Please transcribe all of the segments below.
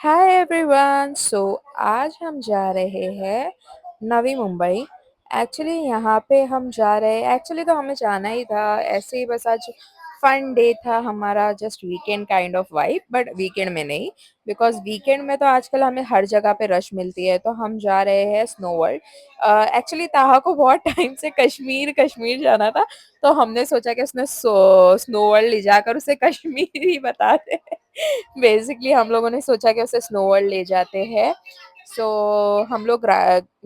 Hi everyone. आज हम जा रहे हैं नवी मुंबई। एक्चुअली यहाँ पे हम जा रहे हैं, एक्चुअली तो हमें जाना ही था, ऐसे ही बस आज फन डे था हमारा, just weekend kind of vibe, but weekend में नहीं। बिकॉज वीकेंड में तो आजकल हमें हर जगह पे रश मिलती है, तो हम जा रहे हैं स्नो वर्ल्ड। एक्चुअली ताहा को बहुत टाइम से कश्मीर कश्मीर जाना था, तो हमने सोचा कि उसने स्नो वर्ल्ड ले जाकर उसे कश्मीर ही बता दे। बेसिकली हम लोगों ने सोचा कि उसे स्नो वर्ल्ड ले जाते हैं। सो हम लोग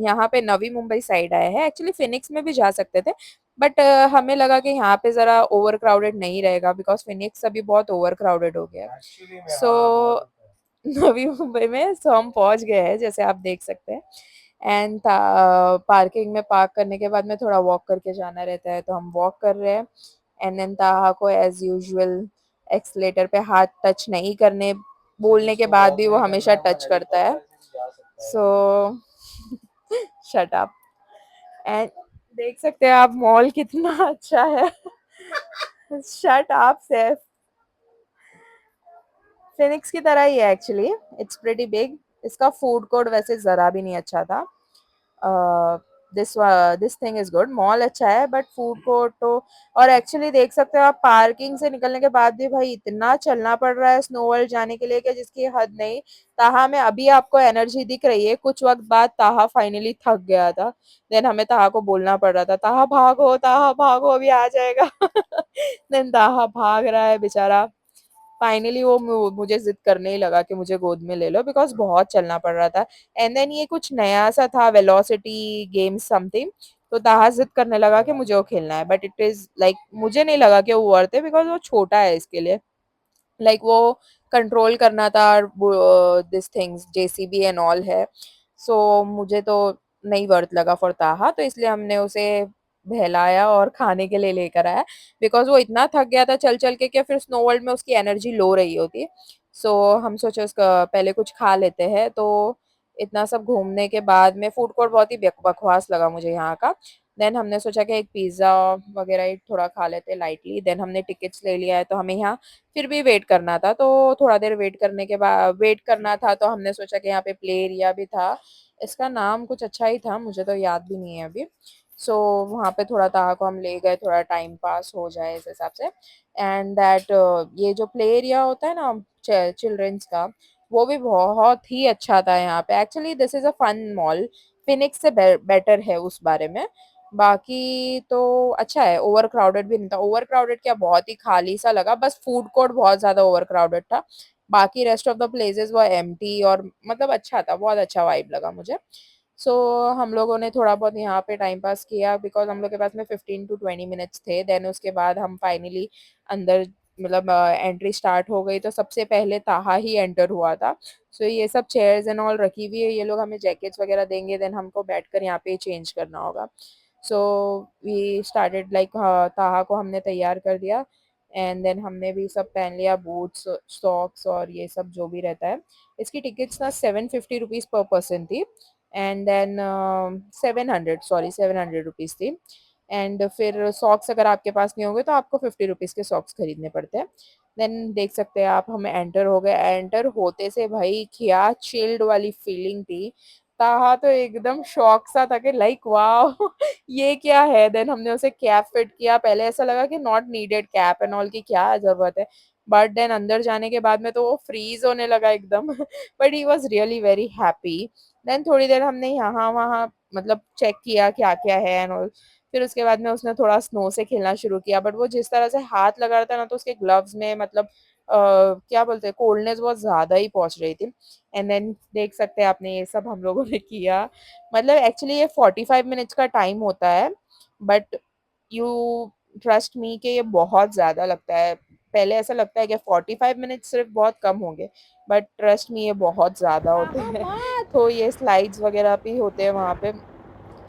यहाँ पे नवी मुंबई साइड आए हैं। एक्चुअली फिनिक्स में भी जा सकते थे, बट हमें लगा कि यहाँ पे ज़रा ओवर क्राउडेड नहीं रहेगा, बिकॉज फिनिक्स अभी बहुत ओवर क्राउडेड हो गया है। सो नवी मुंबई में हम पहुंच गए हैं, जैसे आप देख सकते हैं। एंड पार्किंग में पार्क करने के बाद में थोड़ा वॉक करके जाना रहता है, तो हम वॉक कर रहे हैं। एंड देन ताहा को एज यूजुअल एक्सलेटर पे हाथ टच नहीं करने बोलने के बाद भी वो हमेशा टच करता है। सो शट अप। एंड देख सकते हैं आप मॉल कितना अच्छा है। Shut up safe. फिनिक्स की तरह ही है एक्चुअली, इट्स प्रीटी बिग। इसका फूड कोर्ट वैसे जरा भी नहीं अच्छा था। This this thing is good, mall अच्छा है बट फूड कोर्ट तो। और एक्चुअली देख सकते हो आप, पार्किंग से निकलने के बाद भी भाई इतना चलना पड़ रहा है स्नो वर्ल्ड जाने के लिए कि जिसकी हद नहीं। ताहा में अभी आपको एनर्जी दिख रही है, कुछ वक्त बाद ताहा फाइनली थक गया था। देन हमें ताहा को बोलना पड़ रहा था, ताहा भागो अभी आ जाएगा। देन ताहा भाग रहा है बेचारा। फाइनली वो मुझे जिद करने ही लगा कि मुझे गोद में ले लो, बिकॉज बहुत चलना पड़ रहा था। एंड देन ये कुछ नया सा था, वेलोसिटी गेम समथिंग। तो ताहा जिद करने लगा कि मुझे वो खेलना है, बट इट इज लाइक मुझे नहीं लगा कि वो वर्थ है, बिकॉज वो छोटा है इसके लिए। वो कंट्रोल करना था, this things JCB and all है। सो मुझे तो नहीं वर्थ लगा फॉर ताहा, तो इसलिए हमने उसे बहलाया और खाने के लिए लेकर आया। बिकॉज वो इतना थक गया था चल चल के कि फिर स्नो वर्ल्ड में उसकी एनर्जी लो रही होती। सो हम सोचे उसका पहले कुछ खा लेते हैं। तो इतना सब घूमने के बाद में फूड कोर्ट बहुत ही बकवास लगा मुझे यहाँ का। देन हमने सोचा कि एक पिज्ज़ा वगैरह ही थोड़ा खा लेते लाइटली। देन हमने टिकट्स ले लिया है, तो हमें यहाँ फिर भी वेट करना था, तो थोड़ा देर वेट करने के बाद वेट करना था, तो हमने सोचा कि यहाँ पे प्ले एरिया भी था। इसका नाम कुछ अच्छा ही था, मुझे तो याद भी नहीं है अभी। सो वहाँ पे थोड़ा ताहा को हम ले गए, थोड़ा टाइम पास हो जाए इस हिसाब से। एंड दैट ये जो प्ले एरिया होता है ना चिल्ड्रंस का, वो भी बहुत ही अच्छा था यहाँ पे। Actually this is a fun mall, Phoenix से बेटर है उस बारे में। बाकी तो अच्छा है, ओवर क्राउडेड भी नहीं था। ओवर क्राउडेड क्या, बहुत ही खाली सा लगा, बस फूड कोर्ट बहुत ज्यादा ओवर क्राउडेड था। बाकी रेस्ट ऑफ द प्लेसेस वो एम्प्टी, और मतलब अच्छा था, बहुत अच्छा वाइब लगा मुझे। सो हम लोगों ने थोड़ा बहुत यहाँ पे टाइम पास किया, बिकॉज हम लोग के पास में 15 to 20 मिनट्स थे। देन उसके बाद हम फाइनली अंदर, मतलब एंट्री स्टार्ट हो गई, तो सबसे पहले ताहा ही एंटर हुआ था। सो ये सब चेयर्स एंड ऑल रखी हुई है, ये लोग हमें जैकेट्स वगैरह देंगे, देन हमको बैठकर यहाँ पे चेंज करना होगा। सो वी स्टार्टेड लाइक, ताहा को हमने तैयार कर दिया। एंड देन हमने भी सब पहन लिया, बूट्स सॉक्स और ये सब जो भी रहता है। इसकी टिकट्स ना 750 रुपीज़ पर पर्सन थी। एंड देन 700, सॉरी 700 रुपीज़ थी। एंड फिर सॉक्स अगर आपके पास नहीं होंगे तो आपको 50 रुपीज़ के सॉक्स खरीदने पड़ते हैं। देन देख सकते हैं आप, हमें एंटर हो गए। एंटर होते से भाई क्या चिल्ड वाली फीलिंग थी। ताहा तो एकदम शॉक सा था कि लाइक वाह ये क्या है। देन हमने उसे कैप फिट किया, पहले ऐसा लगा कि not needed cap and all की क्या जरूरत है। बट देन अंदर जाने के बाद में तो वो फ्रीज होने लगा एकदम। But he was really very happy. Then थोड़ी देर हमने यहाँ वहाँ मतलब चेक किया क्या क्या है एंड ऑल। फिर उसके बाद में उसने थोड़ा स्नो से खेलना शुरू किया, बट वो जिस तरह से हाथ लगा रहा था ना, तो उसके ग्लव्स में मतलब क्या बोलते हैं, कोल्डनेस बहुत ज्यादा ही पहुंच रही थी। एंड देन देख सकते हैं आपने, ये सब हम लोगों ने किया। मतलब एक्चुअली ये 45 मिनट्स का टाइम होता है, बट यू ट्रस्ट मी कि ये बहुत ज़्यादा लगता है। पहले ऐसा लगता है कि 45 मिनट सिर्फ बहुत कम होंगे, बट ट्रस्ट मी ये बहुत ज़्यादा होते हैं। तो ये स्लाइड्स वगैरह भी होते हैं वहाँ पे।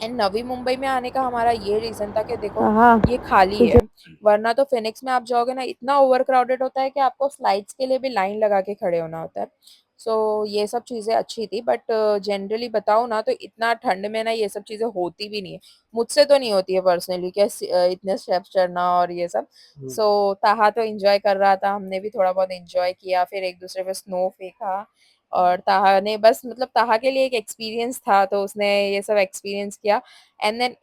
एंड नवी मुंबई में आने का हमारा ये रीज़न था कि देखो हाँ। ये खाली तुझे है। वरना तो फिनिक्स में आप जाओगे ना, इतना ओवर क्राउडेड होता है कि आपको स्लाइड्स के लिए भी लाइन लगा के खड़े होना होता है। सो ये सब चीज़ें अच्छी थी बट जनरली बताऊँ ना तो इतना ठंड में ना ये सब चीज़ें होती भी नहीं है। मुझसे तो नहीं होती है पर्सनली इतने स्टेप्स चढ़ना और ये सब। हुँ। सो ताहा तो एन्जॉय कर रहा था, हमने भी थोड़ा बहुत एन्जॉय किया, फिर एक-दूसरे पे स्नो फेंका और ताहा ने बस मतलब ताहा के लिए एक एक्सपीरियंस था तो उसने ये सब एक्सपीरियंस किया एंड देन